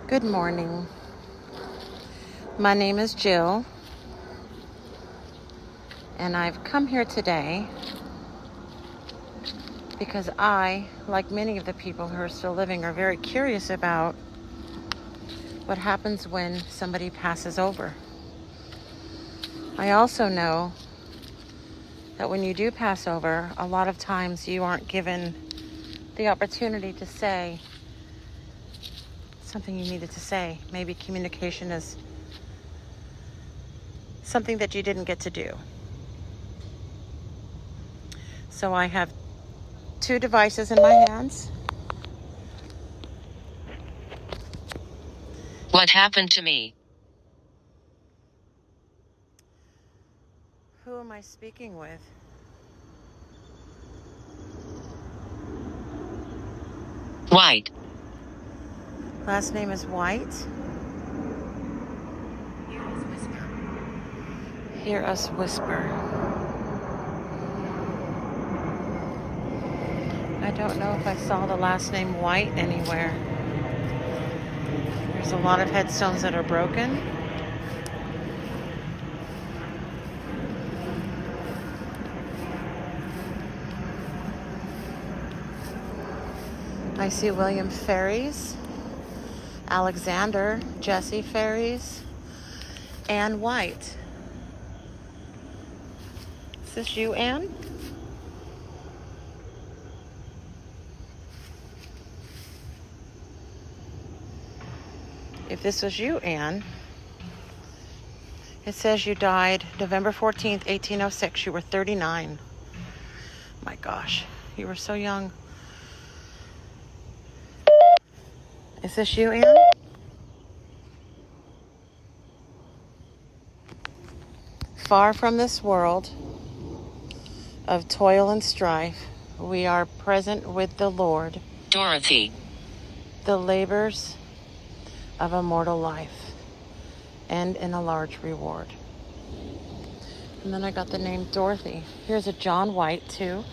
Good morning. My name is Jill, and I've come here today because I, like many of the people who are still living, are very curious about what happens when somebody passes over. I also know that when you do pass over, a lot of times you aren't given the opportunity to say something you needed to say. Maybe communication is something that you didn't get to do. So I have two devices in my hands. What happened to me? Who am I speaking with? White. Last name is White. Hear us whisper. I don't know if I saw the last name White anywhere. There's a lot of headstones that are broken. I see William Ferries, Alexander, Jesse Ferries, Ann White. Is this you, Ann? If this was you, Ann, it says you died November 14th, 1806. You were 39. My gosh, you were so young. Is this you, Ann? Far from this world of toil and strife, we are present with the Lord. Dorothy. The labors of a mortal life end in a large reward. And then I got the name Dorothy. Here's a John White, too.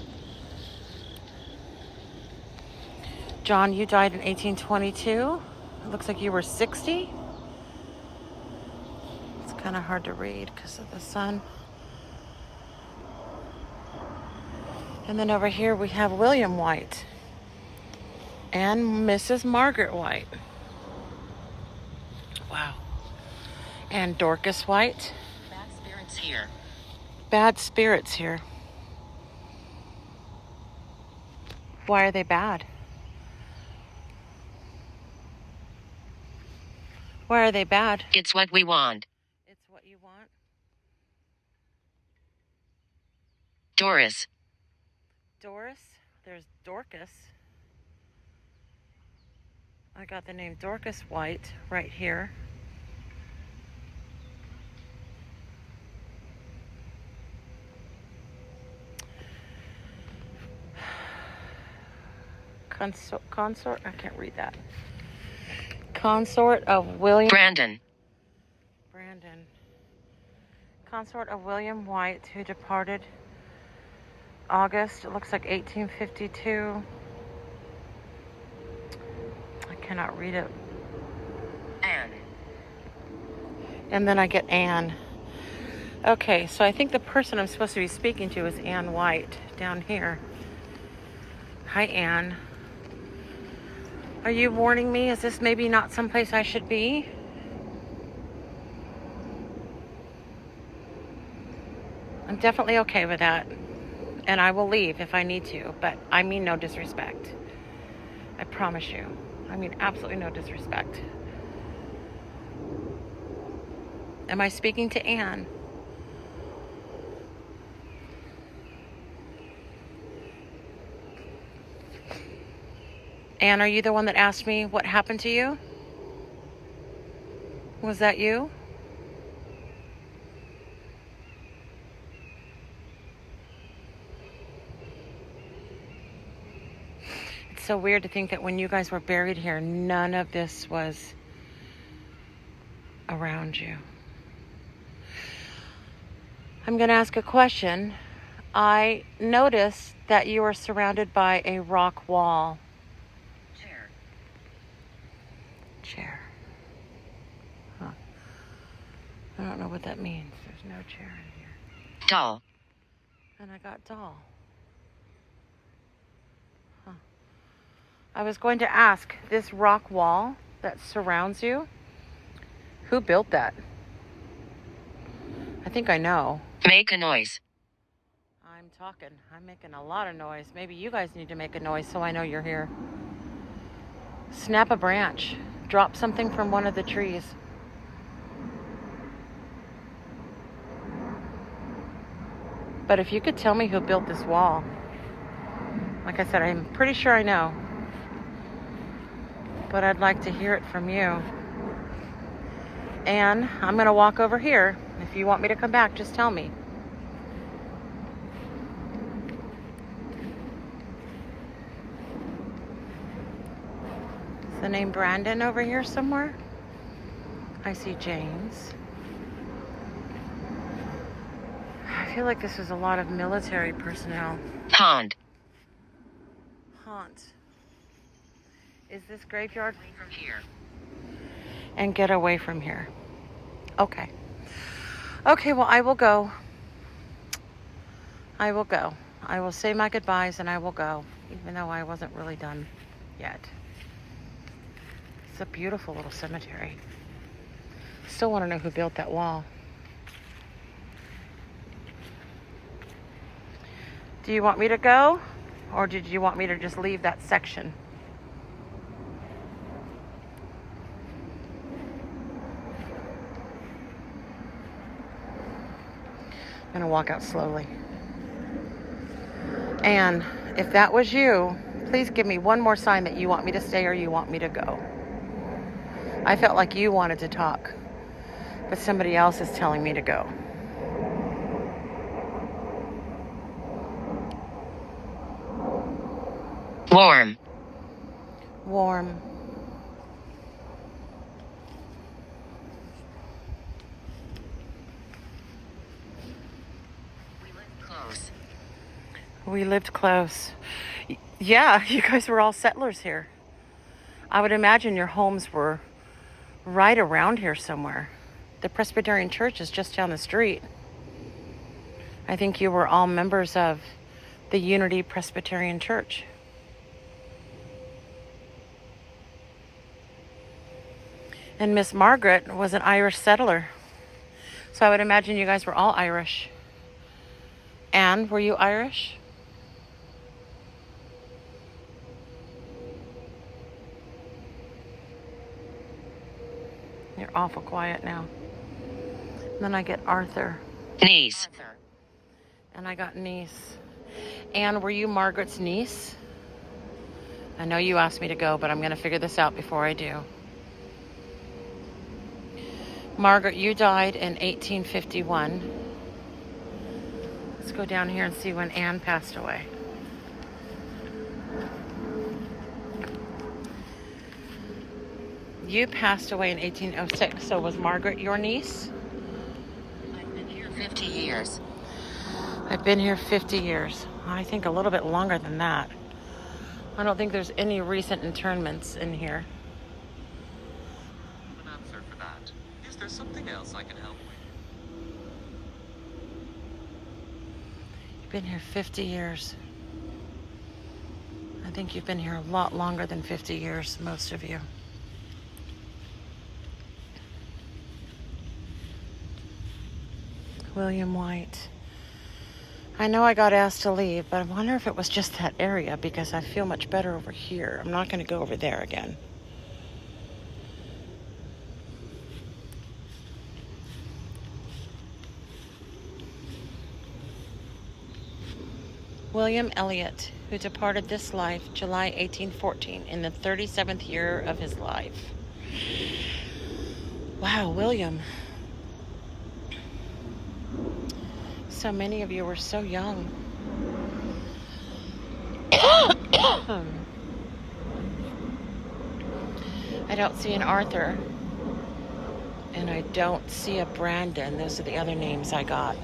John, you died in 1822. It looks like you were 60. It's kind of hard to read because of the sun. And then over here we have William White and Mrs. Margaret White. Wow. And Dorcas White. Bad spirits here. Bad spirits here. Why are they bad? Why are they bad? It's what we want. It's what you want. Doris. Doris. There's Dorcas. I got the name Dorcas White right here. Consort, I can't read that. Consort of William... Brandon. Consort of William White, who departed August, it looks like 1852. I cannot read it. Anne. And then I get Anne. Okay, so I think the person I'm supposed to be speaking to is Ann White down here. Hi, Ann. Are you warning me? Is this maybe not someplace I should be? I'm definitely okay with that. And I will leave if I need to, but I mean no disrespect. I promise you. I mean absolutely no disrespect. Am I speaking to Ann? Ann, are you the one that asked me what happened to you? Was that you? It's so weird to think that when you guys were buried here, none of this was around you. I'm going to ask a question. I noticed that you were surrounded by a rock wall. Chair. Chair. I don't know what that means. There's no chair in here. Doll. And I got doll. Huh. I was going to ask, this rock wall that surrounds you, who built that? I think I know. Make a noise. I'm talking. I'm making a lot of noise. Maybe you guys need to make a noise so I know you're here. Snap a branch. Drop something from one of the trees. But if you could tell me who built this wall. Like I said, I'm pretty sure I know. But I'd like to hear it from you. And I'm going to walk over here. If you want me to come back, just tell me. Is the name Brandon over here somewhere? I see James. I feel like this is a lot of military personnel. Pond. Haunt. Is this graveyard? From here. And get away from here. Okay. Okay, well, I will go. I will go. I will say my goodbyes and I will go, even though I wasn't really done yet. It's a beautiful little cemetery. Still want to know who built that wall. Do you want me to go? Or did you want me to just leave that section? I'm going to walk out slowly. And if that was you, please give me one more sign that you want me to stay or you want me to go. I felt like you wanted to talk, but somebody else is telling me to go. Warm. Warm. We live close. We lived close. Yeah, you guys were all settlers here. I would imagine your homes were right around here somewhere. The Presbyterian Church is just down the street. I think you were all members of the Unity Presbyterian Church. And Miss Margaret was an Irish settler. So I would imagine you guys were all Irish. Anne, were you Irish? You're awful quiet now. And then I get Arthur. Niece. And I got niece. Anne, were you Margaret's niece? I know you asked me to go, but I'm going to figure this out before I do. Margaret, you died in 1851. Let's go down here and see when Anne passed away. You passed away in 1806, so was Margaret your niece? I've been here 50 years. I've been here 50 years. I think a little bit longer than that. I don't think there's any recent internments in here. An answer for that. Is there something else I can help with? You've been here 50 years. I think you've been here a lot longer than 50 years, most of you. William White. I know I got asked to leave, but I wonder if it was just that area because I feel much better over here. I'm not going to go over there again. William Elliot, who departed this life July 1814 in the 37th year of his life. Wow, William. So many of you were so young. I don't see an Arthur. And I don't see a Brandon. Those are the other names I got.